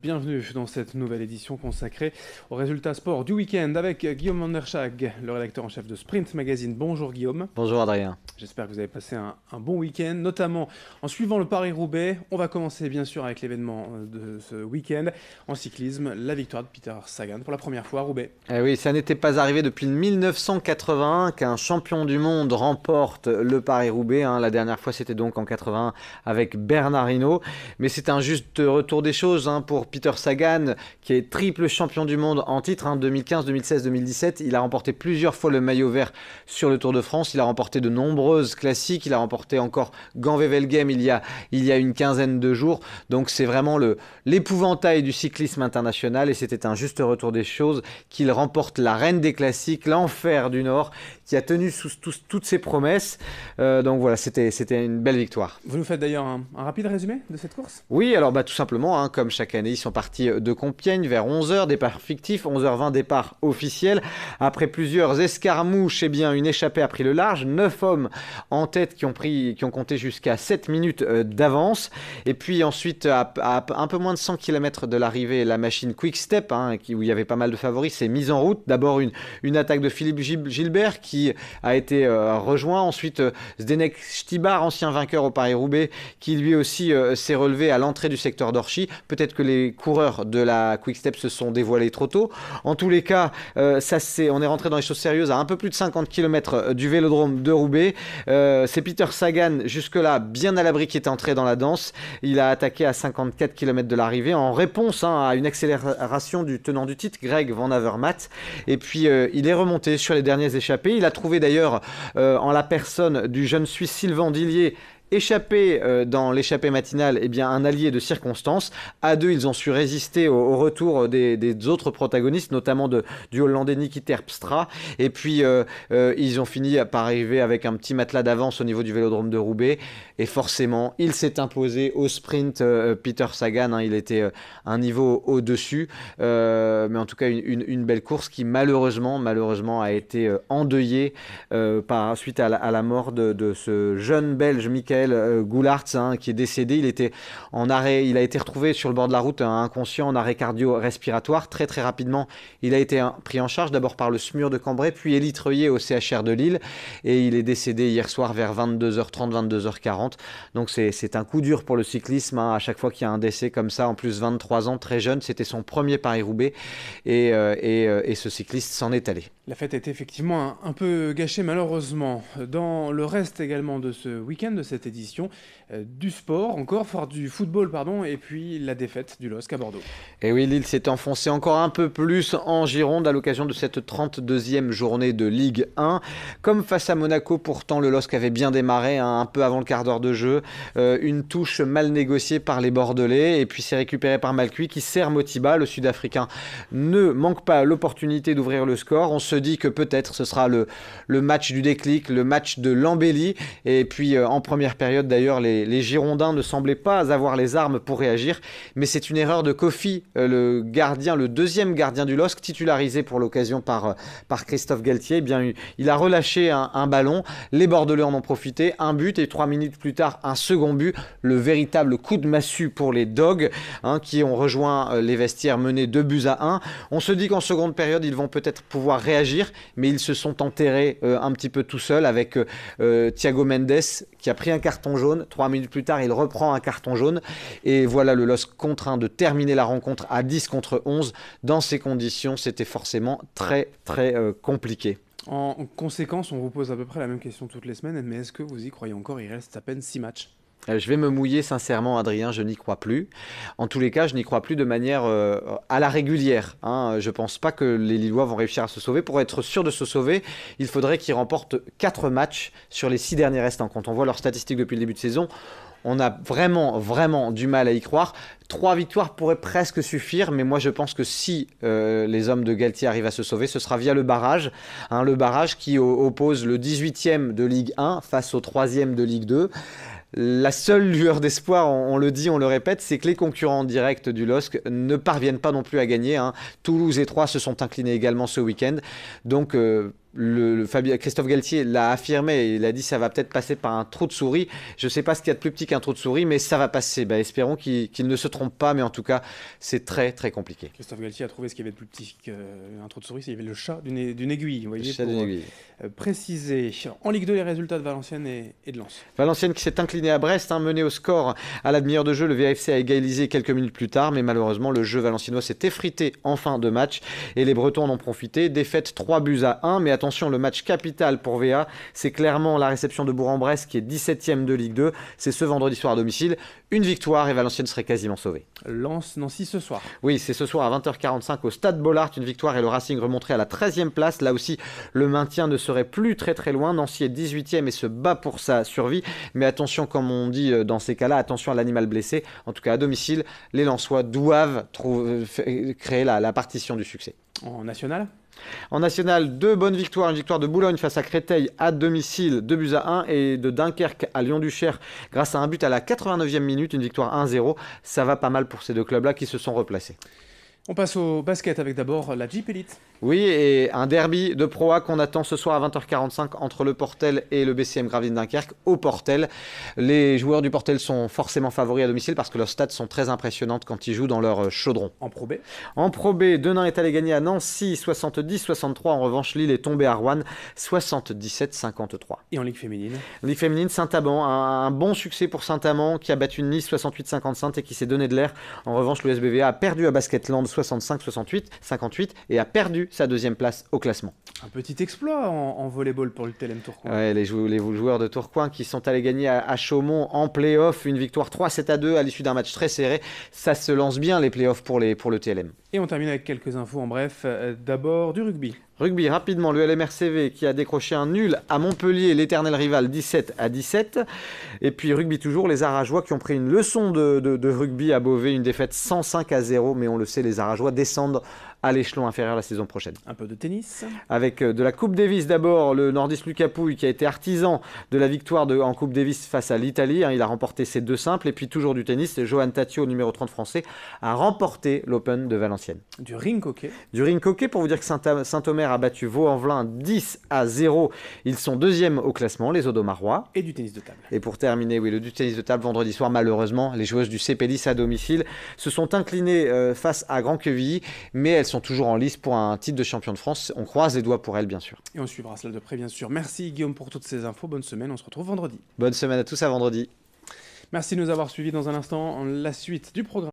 Bienvenue dans cette nouvelle édition consacrée aux résultats sport du week-end avec Guillaume Van der Schaag, le rédacteur en chef de Sprint Magazine. Bonjour Guillaume. Bonjour Adrien. J'espère que vous avez passé un bon week-end, notamment en suivant le Paris-Roubaix. On va commencer bien sûr avec l'événement de ce week-end en cyclisme, la victoire de Peter Sagan pour la première fois à Roubaix. Eh oui, ça n'était pas arrivé depuis 1981 qu'un champion du monde remporte le Paris-Roubaix. La dernière fois, c'était donc en 81 avec Bernard Hinault. Mais c'est un juste retour des choses pour Peter Sagan, qui est triple champion du monde en titre, 2015, 2016, 2017. Il a remporté plusieurs fois le maillot vert sur le Tour de France. Il a remporté de nombreuses classiques. Il a remporté encore Gand-Wevelgem il y a une quinzaine de jours. Donc c'est vraiment l'épouvantail du cyclisme international. Et c'était un juste retour des choses qu'il remporte la reine des classiques, l'enfer du Nord, qui a tenu sous toutes ses promesses. Donc voilà, c'était une belle victoire. Vous nous faites d'ailleurs un rapide résumé de cette course ? Oui, alors tout simplement, comme chaque année, ils sont partis de Compiègne vers 11h, départ fictif, 11h20 départ officiel. Après plusieurs escarmouches, une échappée a pris le large. 9 hommes en tête qui ont compté jusqu'à 7 minutes d'avance. Et puis ensuite, à un peu moins de 100 km de l'arrivée, la machine Quick Step, où il y avait pas mal de favoris, s'est mise en route. D'abord une attaque de Philippe Gilbert qui a été rejoint. Ensuite, Zdeněk Štibar, ancien vainqueur au Paris-Roubaix, qui lui aussi s'est relevé à l'entrée du secteur d'Orchy. Peut-être que les coureurs de la Quick Step se sont dévoilés trop tôt. En tous les cas, on est rentré dans les choses sérieuses à un peu plus de 50 km du Vélodrome de Roubaix. C'est Peter Sagan, jusque-là bien à l'abri, qui est entré dans la danse. Il a attaqué à 54 km de l'arrivée en réponse à une accélération du tenant du titre, Greg Van Avermaet. Et puis, il est remonté sur les derniers échappés. Il a trouvé d'ailleurs, en la personne du jeune Suisse Sylvain Dillier, échappé dans l'échappée matinale, un allié de circonstance. À deux, ils ont su résister au retour des autres protagonistes, notamment du Hollandais Niki Terpstra. Et puis, ils ont fini par arriver avec un petit matelas d'avance au niveau du Vélodrome de Roubaix. Et forcément, il s'est imposé au sprint. Peter Sagan, il était un niveau au-dessus. Mais en tout cas, une belle course qui malheureusement a été endeuillée suite à la mort de ce jeune Belge, Michael Goulartz, qui est décédé. Il était en arrêt, il a été retrouvé sur le bord de la route, inconscient, en arrêt cardio-respiratoire. Très très rapidement, il a été pris en charge d'abord par le SMUR de Cambrai, puis élitreuillé au CHR de Lille, et il est décédé hier soir vers 22h30, 22h40. Donc c'est un coup dur pour le cyclisme, à chaque fois qu'il y a un décès comme ça, en plus 23 ans, très jeune. C'était son premier Paris-Roubaix, et ce cycliste s'en est allé. La fête est effectivement un peu gâchée malheureusement. Dans le reste également de ce week-end, de cette édition, du sport, du football, et puis la défaite du LOSC à Bordeaux. Et oui, Lille s'est enfoncé encore un peu plus en Gironde à l'occasion de cette 32e journée de Ligue 1. Comme face à Monaco, pourtant le LOSC avait bien démarré, un peu avant le quart d'heure de jeu. Une touche mal négociée par les Bordelais, et puis c'est récupéré par Malcuit qui sert Motiba. Le Sud-Africain ne manque pas l'opportunité d'ouvrir le score. On se dit que peut-être ce sera le match du déclic, le match de l'embellie. Et puis en première période d'ailleurs, les Girondins ne semblaient pas avoir les armes pour réagir. Mais c'est une erreur de Kofi, le deuxième gardien du LOSC, titularisé pour l'occasion par Christophe Galtier. Il a relâché un ballon. Les Bordelais en ont profité. Un but, et 3 minutes plus tard, un second but. Le véritable coup de massue pour les Dogs, qui ont rejoint les vestiaires menés 2-1. On se dit qu'en seconde période, ils vont peut-être pouvoir réagir, mais ils se sont enterrés un petit peu tout seuls avec Thiago Mendes qui a pris un carton jaune. 3 minutes plus tard, il reprend un carton jaune. Et voilà le LOSC contraint de terminer la rencontre à 10 contre 11. Dans ces conditions, c'était forcément très, très compliqué. En conséquence, on vous pose à peu près la même question toutes les semaines, mais est-ce que vous y croyez encore ? Il reste à peine 6 matchs. Je vais me mouiller sincèrement, Adrien, je n'y crois plus. En tous les cas, je n'y crois plus de manière à la régulière. Je ne pense pas que les Lillois vont réussir à se sauver. Pour être sûr de se sauver, il faudrait qu'ils remportent 4 matchs sur les 6 derniers restants. Quand on voit leurs statistiques depuis le début de saison, on a vraiment, vraiment du mal à y croire. 3 victoires pourraient presque suffire, mais moi je pense que si les hommes de Galtier arrivent à se sauver, ce sera via le barrage. Le barrage qui oppose le 18e de Ligue 1 face au 3e de Ligue 2. La seule lueur d'espoir, on le dit, on le répète, c'est que les concurrents directs du LOSC ne parviennent pas non plus à gagner. Toulouse et Troyes se sont inclinés également ce week-end. Donc Christophe Galtier l'a affirmé, il a dit ça va peut-être passer par un trou de souris. Je ne sais pas ce qu'il y a de plus petit qu'un trou de souris, mais ça va passer. Espérons qu'il ne se trompe pas, mais en tout cas, c'est très très compliqué. Christophe Galtier a trouvé ce qu'il y avait de plus petit qu'un trou de souris, il y avait le chat d'une aiguille, vous voyez, Le chat d'une aiguille. Préciser. En Ligue 2, les résultats de Valenciennes et de Lens. Valenciennes qui s'est incliné à Brest, mené au score à la demi-heure de jeu. Le VFC a égalisé quelques minutes plus tard, mais malheureusement, le jeu valenciennois s'est effrité en fin de match et les Bretons en ont profité. Défaite 3-1, mais attention, le match capital pour VA, c'est clairement la réception de Bourg-en-Bresse qui est 17e de Ligue 2. C'est ce vendredi soir à domicile. Une victoire et Valenciennes serait quasiment sauvée. Lens-Nancy ce soir. Oui, c'est ce soir à 20h45 au Stade Bollaert. Une victoire et le Racing remonterait à la 13e place. Là aussi, le maintien ne serait plus très très loin. Nancy est 18e et se bat pour sa survie. Mais attention, comme on dit dans ces cas-là, attention à l'animal blessé. En tout cas, à domicile, les Lensois doivent créer la partition du succès. En national ? En national, 2 bonnes victoires. Une victoire de Boulogne face à Créteil à domicile, 2-1, et de Dunkerque à Lyon-Duchère grâce à un but à la 89e minute, une victoire 1-0. Ça va pas mal pour ces deux clubs-là qui se sont replacés. On passe au basket avec d'abord la Jeep Elite. Oui, et un derby de Pro A qu'on attend ce soir à 20h45 entre le Portel et le BCM Gravelines Dunkerque au Portel. Les joueurs du Portel sont forcément favoris à domicile parce que leurs stats sont très impressionnantes quand ils jouent dans leur chaudron. En Pro B ? En Pro B, Denain est allé gagner à Nancy 70-63. En revanche, Lille est tombé à Rouen 77-53. Et en Ligue féminine ? Ligue féminine, Saint-Amand, un bon succès pour Saint-Amand qui a battu Nice 68-55 et qui s'est donné de l'air. En revanche, le SBVA a perdu à Basketland 65-58 et a perdu sa deuxième place au classement. Un petit exploit en volleyball pour le TLM Tourcoing. Ouais, les joueurs de Tourcoing qui sont allés gagner à Chaumont en play-off, une victoire 3-7-2 à l'issue d'un match très serré. Ça se lance bien les play-offs pour le TLM. Et on termine avec quelques infos en bref. D'abord du rugby. Rugby, rapidement, le LMRCV qui a décroché un nul à Montpellier, l'éternel rival 17-17. Et puis rugby toujours, les Arageois qui ont pris une leçon de rugby à Beauvais, une défaite 105-0. Mais on le sait, les Arageois descendent à l'échelon inférieur la saison prochaine. Un peu de tennis. Avec de la Coupe Davis d'abord, le nordiste Lucas Pouille qui a été artisan de la victoire en Coupe Davis face à l'Italie. Il a remporté ses 2 simples. Et puis toujours du tennis, Johan Tatio, numéro 30 français, a remporté l'Open de Valenciennes. Du ring hockey. Du ring hockey pour vous dire que Saint-Omer a battu Vaux-en-Velin 10-0. Ils sont 2e au classement, les Audomarois. Et du tennis de table. Et pour terminer, oui, du tennis de table vendredi soir, malheureusement, les joueuses du CPLIS à domicile se sont inclinées face à Grand-Quevilly, mais elles sont toujours en lice pour un titre de champion de France. On croise les doigts pour elles, bien sûr. Et on suivra cela de près, bien sûr. Merci Guillaume pour toutes ces infos. Bonne semaine, on se retrouve vendredi. Bonne semaine à tous, à vendredi. Merci de nous avoir suivis. Dans un instant, la suite du programme.